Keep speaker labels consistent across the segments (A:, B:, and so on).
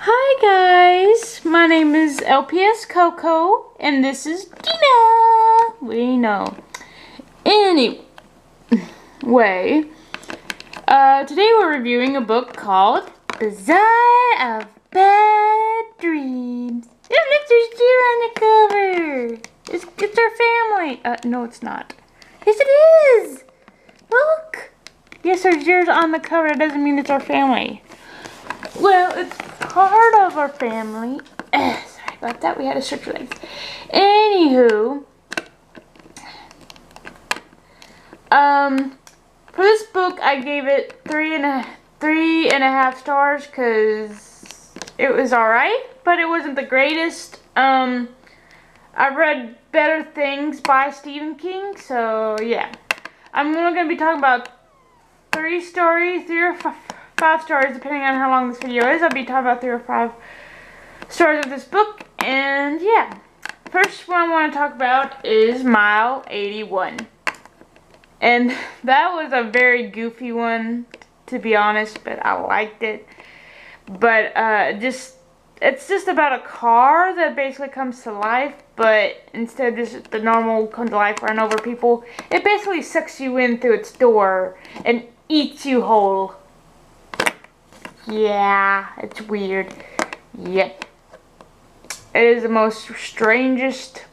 A: Hi guys, my name is LPScoco and this is Dina. We know. Anyway, today we're reviewing a book called Bazaar of Bad Dreams. Oh, look, there's deer on the cover. It's our family. No, it's not. Yes, it is. Look. Yes, there's deer on the cover. That doesn't mean it's our family. Well, it's part of our family. Sorry about that. We had to stretch our legs. Anywho, for this book, I gave it three and a half stars because it was alright, but it wasn't the greatest. I've read better things by Stephen King, so yeah. I'm only going to be talking about three or five stories, depending on how long this video is. I'll be talking about 3 or 5 stories of this book, and yeah. First one I want to talk about is Mile 81. And that was a very goofy one, to be honest, but I liked it. But it's just about a car that basically comes to life, but instead of just the normal come to life run over people, it basically sucks you in through its door and eats you whole. Yeah, it's weird. Yep. It is the most strangest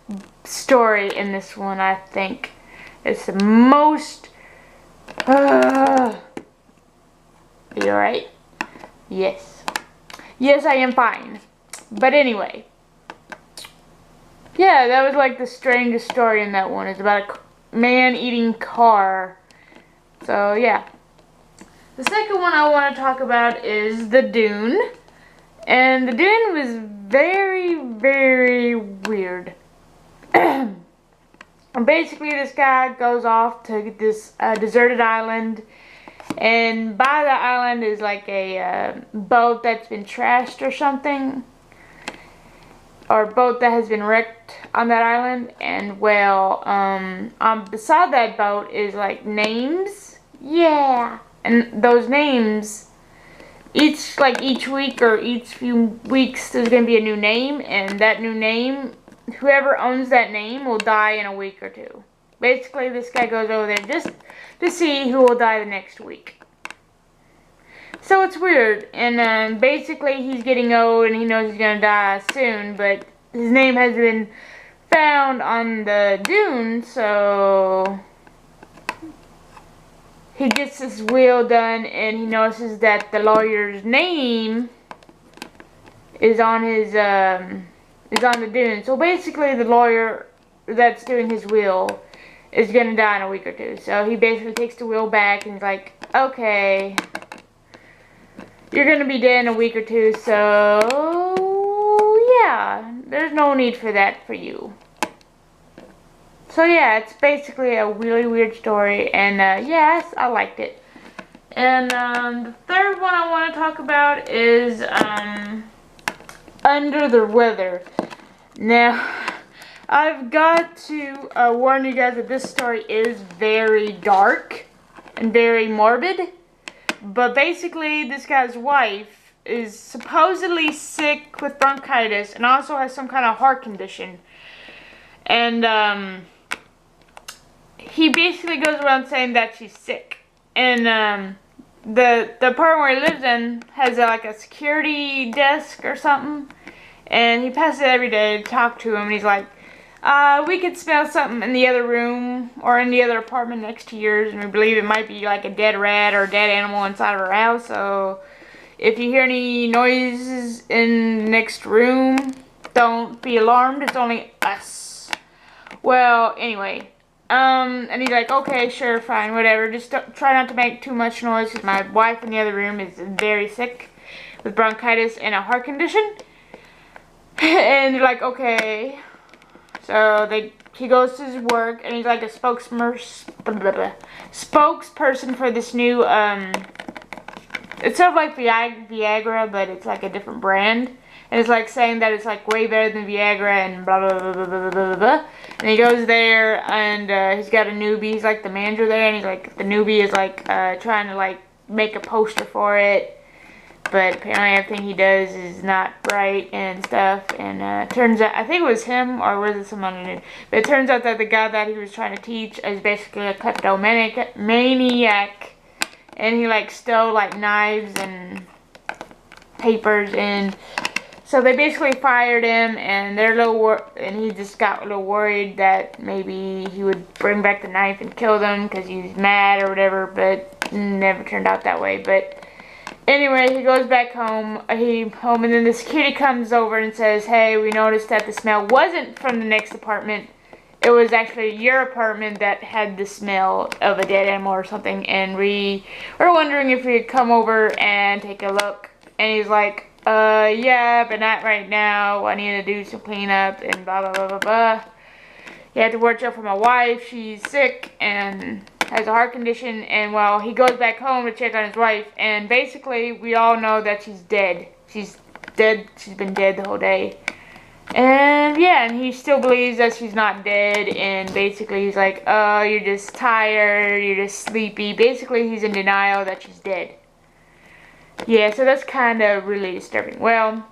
A: story in this one, I think. It's the most... You alright? Yes. Yes, I am fine. But anyway. Yeah, that was like the strangest story in that one. It's about a man eating car. So, yeah. The second one I want to talk about is The Dune. And The Dune was very, very weird. Basically, this guy goes off to this deserted island. And by the island is like a boat that's been trashed or something. Or a boat that has been wrecked on that island. And, well, beside that boat is like names. Yeah. And those names, each week or each few weeks, there's going to be a new name. And that new name, whoever owns that name will die in a week or two. Basically, this guy goes over there just to see who will die the next week. So it's weird. And basically, he's getting old and he knows he's going to die soon. But his name has been found on the dune, so... he gets his will done, and he notices that the lawyer's name is on his is on the dune. So basically, the lawyer that's doing his will is gonna die in a week or two. So he basically takes the will back and he's like, "Okay, you're gonna be dead in a week or two. So yeah, there's no need for that for you." So yeah, it's basically a really weird story, and yes, I liked it. And the third one I want to talk about is Under the Weather. Now, I've got to warn you guys that this story is very dark and very morbid. But basically, this guy's wife is supposedly sick with bronchitis and also has some kind of heart condition. And he basically goes around saying that she's sick. And the apartment where he lives in has like a security desk or something. And he passes it every day to talk to him. And he's like, we could smell something in the other room or in the other apartment next to yours. And we believe it might be like a dead rat or a dead animal inside of our house. So if you hear any noises in the next room, don't be alarmed. It's only us. Well, anyway. And he's like, okay, sure, fine, whatever. Just try not to make too much noise because my wife in the other room is very sick with bronchitis and a heart condition. And they're like, okay. So he goes to his work and he's like a spokesperson for this new, it's sort of like Viagra, but it's like a different brand. And it's like saying that it's like way better than Viagra and blah, blah, blah, blah, blah, blah, blah. And he goes there and he's got a newbie. He's like the manager there. And he's like, the newbie is like trying to like make a poster for it. but apparently everything he does is not right and stuff. And it turns out, I think it was him, or was it someone new? But it turns out that the guy that he was trying to teach is basically a kleptomaniac, and he like stole like knives and papers, and so they basically fired him, and they're a little and he just got a little worried that maybe he would bring back the knife and kill them because he's mad or whatever, but never turned out that way. But anyway, he goes back home, and then the security comes over and says, hey, we noticed that the smell wasn't from the next apartment. It was actually your apartment that had the smell of a dead animal or something, and we were wondering if we could come over and take a look. And he's like, yeah, but not right now. I need to do some cleanup and blah, blah, blah, blah, blah. You have to watch out for my wife. She's sick and has a heart condition. And, well, he goes back home to check on his wife. And basically, we all know that she's dead. She's dead. She's been dead the whole day. And, yeah, and he still believes that she's not dead. And basically, he's like, oh, you're just tired. You're just sleepy. Basically, he's in denial that she's dead. Yeah, so that's kind of really disturbing. Well,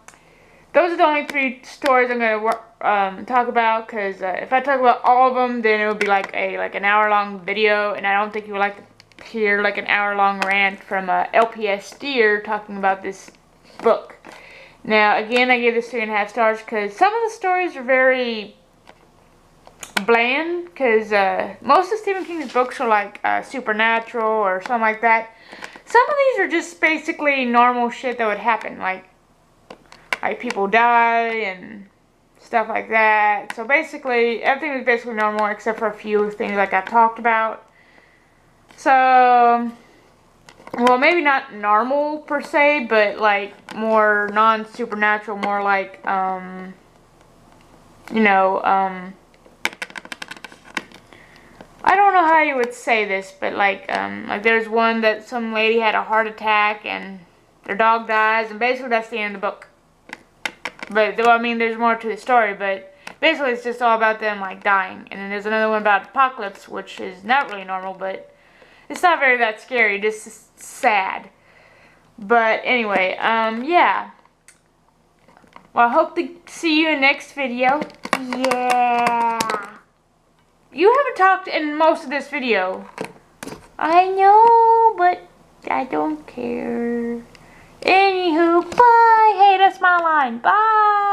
A: those are the only 3 stories I'm going to talk about, because if I talk about all of them, then it would be like an hour-long video, and I don't think you would like to hear like an hour-long rant from LPS Steer talking about this book. Now, again, I gave this 3.5 stars because some of the stories are very bland, because most of Stephen King's books are like supernatural or something like that. Some of these are just basically normal shit that would happen, like people die and stuff like that. So basically, everything is basically normal except for a few things like I've talked about. So, well, maybe not normal per se, but like more non-supernatural, more like, I don't know how you would say this, but like there's one that some lady had a heart attack and their dog dies, and basically that's the end of the book. But, well, I mean, there's more to the story, but basically it's just all about them, like, dying. And then there's another one about apocalypse, which is not really normal, but it's not very that scary, just sad. But anyway, yeah. Well, I hope to see you in the next video. Yeah. You haven't talked in most of this video. I know, but I don't care. Anywho, bye. Hey, that's my line. Bye.